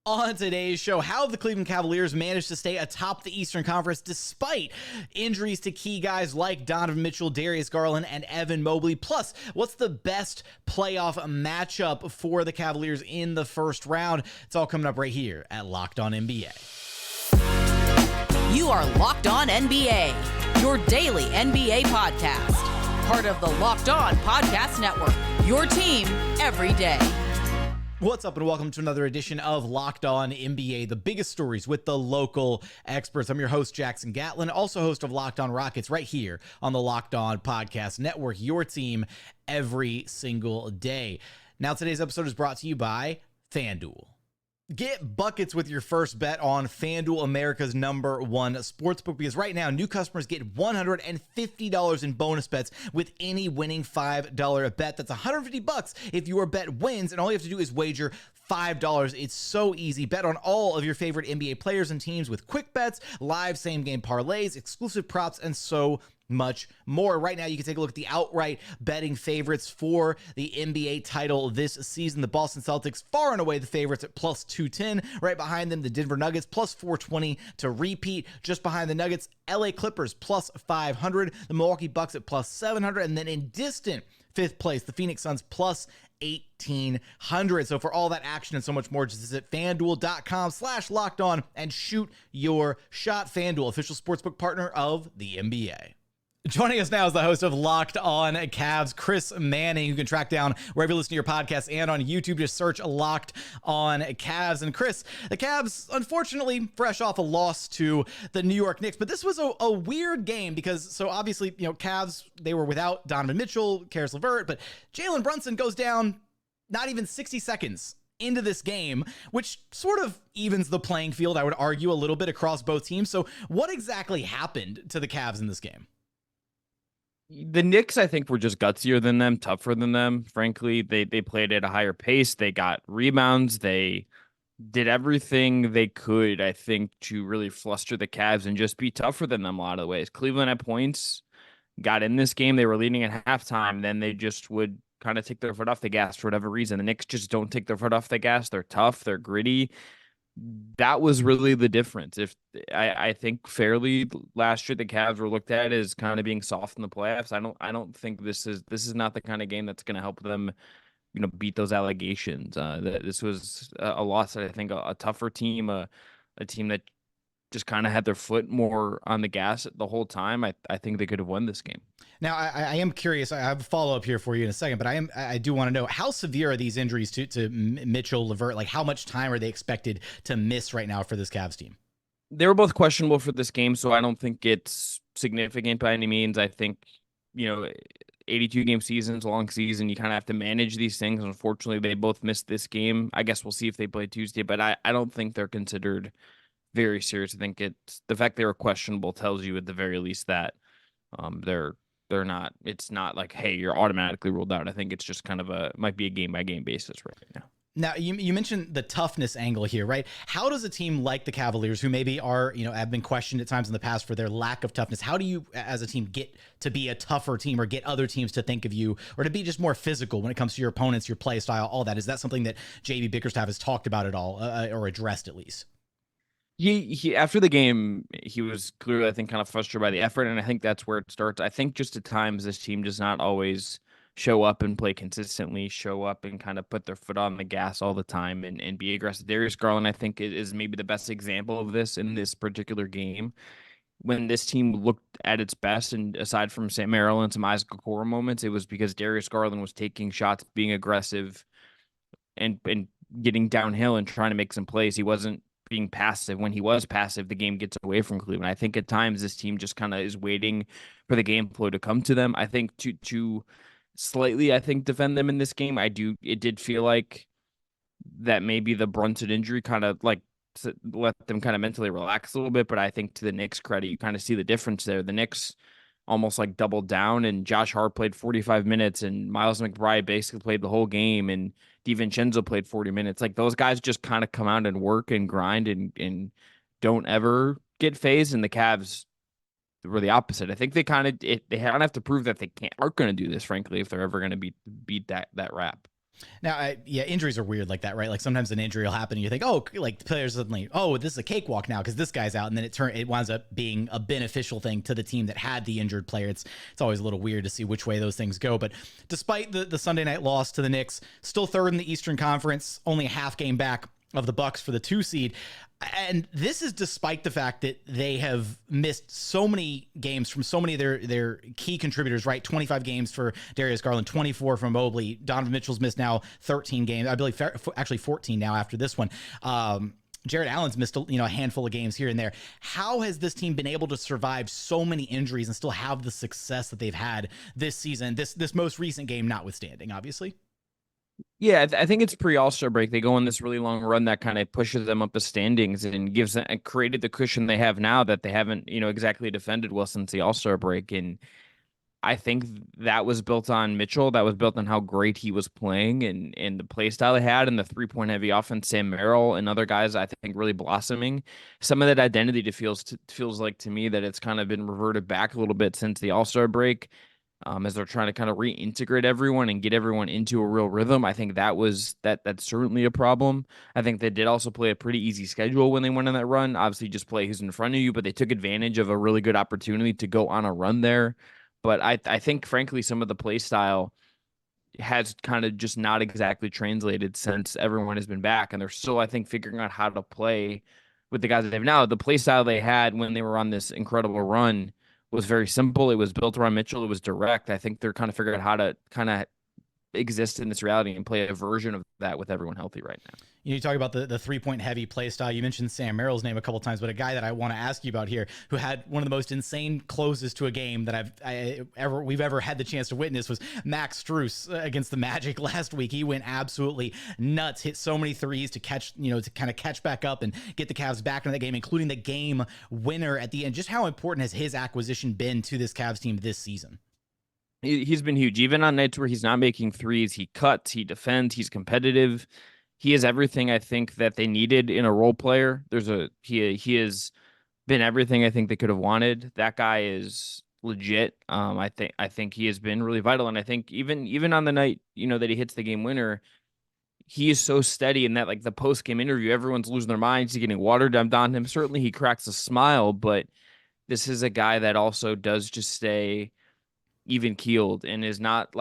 On today's show, how have the Cleveland Cavaliers managed to stay atop the Eastern Conference despite injuries to key guys like Donovan Mitchell, Darius Garland, and Evan Mobley? Plus, what's the best playoff matchup for the Cavaliers in the first round? It's all coming up right here at Locked On NBA. You are Locked On NBA, your daily NBA podcast. Part of the Locked On Podcast Network, your team every day. What's up and welcome to another edition of Locked On NBA, the biggest stories with the local experts. I'm your host, Jackson Gatlin, also host of Locked On Rockets right here on the Locked On Podcast Network, your team every single day. Now, today's episode is brought to you by FanDuel. Get buckets with your first bet on FanDuel, America's #1 sportsbook, because right now new customers get $150 in bonus bets with any winning $5 bet. That's $150 if your bet wins, and all you have to do is wager $5. It's so easy. Bet on all of your favorite NBA players and teams with quick bets, live same-game parlays, exclusive props, and so much more. Right now, you can take a look at the outright betting favorites for the NBA title this season. The Boston Celtics, far and away the favorites at plus 210. Right behind them, the Denver Nuggets, plus 420 to repeat. Just behind the Nuggets, LA Clippers, plus 500. The Milwaukee Bucks at plus 700. And then in distant fifth place, the Phoenix Suns, plus 1,800. So for all that action and so much more, just visit FanDuel.com/lockedon and shoot your shot. FanDuel, official sportsbook partner of the NBA. Joining us now is the host of Locked On Cavs, Chris Manning. You can track down wherever you listen to your podcast and on YouTube. Just search Locked On Cavs. And Chris, the Cavs, unfortunately, fresh off a loss to the New York Knicks. But this was a weird game because, so obviously, Cavs, they were without Donovan Mitchell, Caris LeVert, but Jalen Brunson goes down not even 60 seconds into this game, which sort of evens the playing field, I would argue, a little bit across both teams. So what exactly happened to the Cavs in this game? The Knicks, I think, were just gutsier than them, tougher than them. Frankly, they played at a higher pace. They got rebounds. They did everything they could, I think, to really fluster the Cavs and just be tougher than them a lot of the ways. Cleveland at points got in this game. They were leading at halftime. Then they just would kind of take their foot off the gas for whatever reason. The Knicks just don't take their foot off the gas. They're tough. They're gritty. That was really the difference. If I think fairly last year the Cavs were looked at as kind of being soft in the playoffs. I don't think this is not the kind of game that's going to help them, beat those allegations. This was a loss that I think a tougher team, a team that just kind of had their foot more on the gas the whole time. I think they could have won this game. Now, I am curious. I have a follow-up here for you in a second, but I do want to know, how severe are these injuries to Mitchell, LeVert? Like, how much time are they expected to miss right now for this Cavs team? They were both questionable for this game, so I don't think it's significant by any means. I think, 82-game seasons, long season, you kind of have to manage these things. Unfortunately, they both missed this game. I guess we'll see if they play Tuesday, but I don't think they're considered very serious. I think it's the fact they were questionable tells you at the very least that they're not. It's not like, hey, you're automatically ruled out. I think it's just kind of might be a game by game basis right now. Now, you mentioned the toughness angle here, right? How does a team like the Cavaliers, who maybe are, have been questioned at times in the past for their lack of toughness, how do you, as a team, get to be a tougher team or get other teams to think of you or to be just more physical when it comes to your opponents, your play style, all that? Is that something that JB Bickerstaff has talked about at all or addressed at least? He after the game, he was clearly, I think, kind of frustrated by the effort, and I think that's where it starts. I think just at times this team does not always show up and play consistently, show up and kind of put their foot on the gas all the time and be aggressive. Darius Garland, I think, is maybe the best example of this in this particular game. When this team looked at its best, and aside from Sam Merrill and some Isaac Okoro moments, it was because Darius Garland was taking shots, being aggressive, and getting downhill and trying to make some plays. He wasn't being passive. When he was passive, the game gets away from Cleveland. I think at times this team just kind of is waiting for the game flow to come to them. I think to slightly, I think, defend them in this game, it did feel like that maybe the Brunson injury kind of like let them kind of mentally relax a little bit. But I think to the Knicks' credit, you kind of see the difference there. The Knicks almost like doubled down, and Josh Hart played 45 minutes, and Miles McBride basically played the whole game, and DiVincenzo played 40 minutes. Like, those guys just kind of come out and work and grind and don't ever get phased, and the Cavs were the opposite. I think they kind of have to prove that they aren't going to do this, frankly, if they're ever going to beat that rap. Now, yeah, injuries are weird like that, right? Like sometimes an injury will happen and you think, oh, like the players suddenly, oh, this is a cakewalk now because this guy's out, and then it winds up being a beneficial thing to the team that had the injured player. It's always a little weird to see which way those things go. But despite the Sunday night loss to the Knicks, still third in the Eastern Conference, only a half game back of the Bucks for the 2 seed. And this is despite the fact that they have missed so many games from so many of their key contributors, right? 25 games for Darius Garland, 24 from Mobley. Donovan Mitchell's missed now 13 games. I believe actually 14 now after this one. Jared Allen's missed a handful of games here and there. How has this team been able to survive so many injuries and still have the success that they've had this season, this most recent game notwithstanding, obviously? Yeah, I think it's pre-All-Star break. They go on this really long run that kind of pushes them up the standings and gives them and created the cushion they have now that they haven't, exactly defended well since the All-Star break. And I think that was built on Mitchell. That was built on how great he was playing and the play style they had and the 3-point heavy offense. Sam Merrill and other guys, I think, really blossoming. Some of that identity feels like to me that it's kind of been reverted back a little bit since the All-Star break. As they're trying to kind of reintegrate everyone and get everyone into a real rhythm. I think that's certainly a problem. I think they did also play a pretty easy schedule when they went on that run. Obviously, just play who's in front of you, but they took advantage of a really good opportunity to go on a run there. But I think, frankly, some of the play style has kind of just not exactly translated since everyone has been back. And they're still, I think, figuring out how to play with the guys that they have now. The play style they had when they were on this incredible run was very simple. It was built around Mitchell. It was direct. I think they're kind of figuring out how to kind of exist in this reality and play a version of that with everyone healthy right now. You talk about the 3-point heavy play style. You mentioned Sam Merrill's name a couple times, but a guy that I want to ask you about here who had one of the most insane closes to a game that we've ever had the chance to witness was Max Strus against the Magic last week. He went absolutely nuts, hit so many threes to catch, to kind of catch back up and get the Cavs back into the game, including the game winner at the end. Just how important has his acquisition been to this Cavs team this season? He's been huge. Even on nights where he's not making threes, he cuts, he defends, he's competitive. He is everything I think that they needed in a role player. He has been everything I think they could have wanted. That guy is legit. I think he has been really vital. And I think even on the night, that he hits the game winner, he is so steady in that, like, the post-game interview, everyone's losing their minds. He's getting water dumped on him. Certainly he cracks a smile, but this is a guy that also does just stay even keeled and does not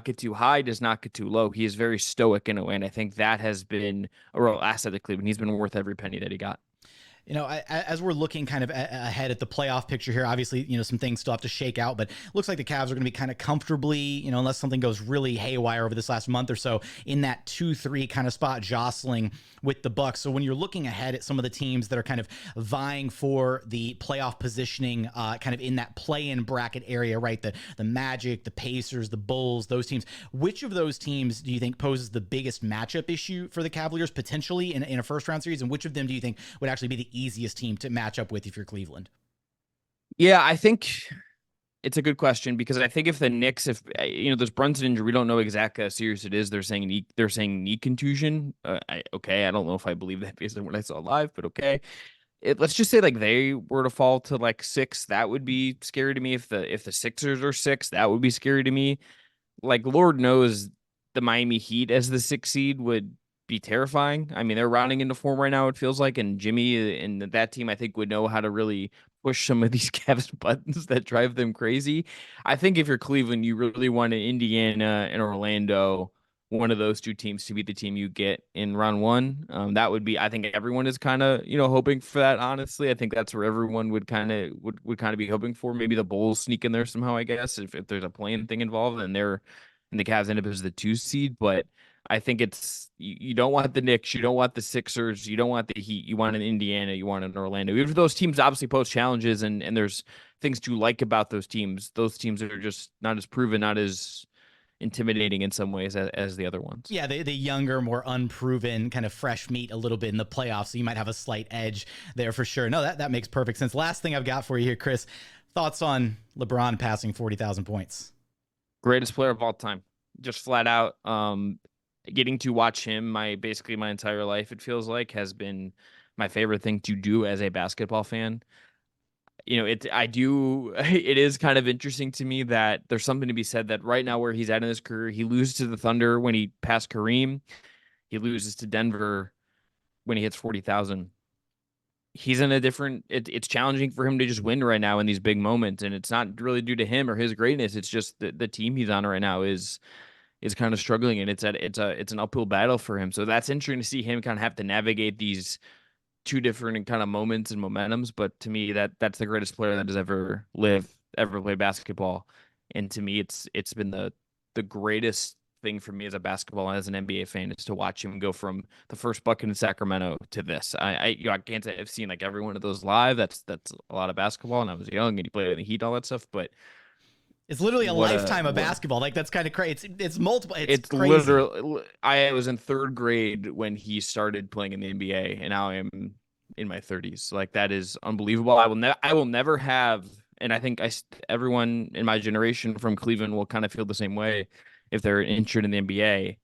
get too high, does not get too low. He is very stoic in a way, and I think that has been a real asset to Cleveland. He's been worth every penny that he got. As we're looking kind of ahead at the playoff picture here, obviously, some things still have to shake out, but it looks like the Cavs are going to be kind of comfortably, unless something goes really haywire over this last month or so, in that 2-3 kind of spot, jostling with the Bucks. So when you're looking ahead at some of the teams that are kind of vying for the playoff positioning, kind of in that play-in bracket area, right? The Magic, the Pacers, the Bulls, those teams. Which of those teams do you think poses the biggest matchup issue for the Cavaliers potentially in a first-round series, and which of them do you think would actually be the easiest team to match up with if you're Cleveland? Yeah, I think it's a good question because I think if the Knicks, there's Brunson injury, we don't know exactly how serious it is. They're saying knee contusion. I don't know if I believe that based on what I saw live, but okay. Let's just say like they were to fall to like 6, that would be scary to me. If the Sixers are 6, that would be scary to me. Like, Lord knows the Miami Heat as the 6th seed would be terrifying. I mean, they're rounding into form right now, it feels like, and Jimmy and that team, I think, would know how to really push some of these Cavs buttons that drive them crazy. I think if you're Cleveland, you really want Indiana and Orlando, one of those two teams, to be the team you get in round 1. That would be, I think everyone is kind of, hoping for that. Honestly, I think that's where everyone would kind of be hoping for. Maybe the Bulls sneak in there somehow, I guess, if there's a play-in thing involved and the Cavs end up as the 2 seed. But I think you don't want the Knicks, you don't want the Sixers, you don't want the Heat, you want an Indiana, you want an Orlando. Even if those teams obviously pose challenges and there's things to like about those teams are just not as proven, not as intimidating in some ways as the other ones. Yeah, the younger, more unproven, kind of fresh meat a little bit in the playoffs, so you might have a slight edge there for sure. No, that makes perfect sense. Last thing I've got for you here, Chris, thoughts on LeBron passing 40,000 points? Greatest player of all time, just flat out. Getting to watch him basically my entire life, it feels like, has been my favorite thing to do as a basketball fan. it is kind of interesting to me that there's something to be said that right now where he's at in his career, he loses to the Thunder when he passed Kareem. He loses to Denver when he hits 40,000. He's in a different, it's challenging for him to just win right now in these big moments. And it's not really due to him or his greatness. It's just the team he's on right now is kind of struggling, and it's an uphill battle for him. So that's interesting to see him kind of have to navigate these two different kind of moments and momentums. But to me, that's the greatest player that has ever played basketball. And to me, it's been the greatest thing for me as a basketball and as an NBA fan is to watch him go from the first bucket in Sacramento to this. I can't say I've seen like every one of those live. That's a lot of basketball, and I was young and he played in the Heat, all that stuff. But it's literally a lifetime of basketball. Like that's kind of crazy. It's multiple. It's crazy. Literally. I was in third grade when he started playing in the NBA, and now I'm in my 30s. Like that is unbelievable. I will never have, and I think everyone in my generation from Cleveland will kind of feel the same way. If they're interested in the NBA,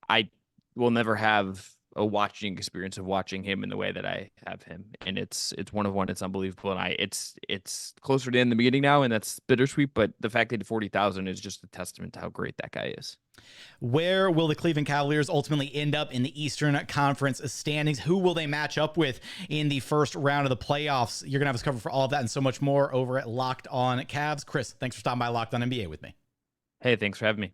I will never have a watching experience of watching him in the way that I have him. And it's one of one. It's unbelievable. And it's closer to in the beginning now, and that's bittersweet. But the fact that 40,000 is just a testament to how great that guy is. Where will the Cleveland Cavaliers ultimately end up in the Eastern Conference standings? Who will they match up with in the first round of the playoffs? You're going to have us covered for all of that and so much more over at Locked On Cavs. Chris, thanks for stopping by Locked On NBA with me. Hey, thanks for having me.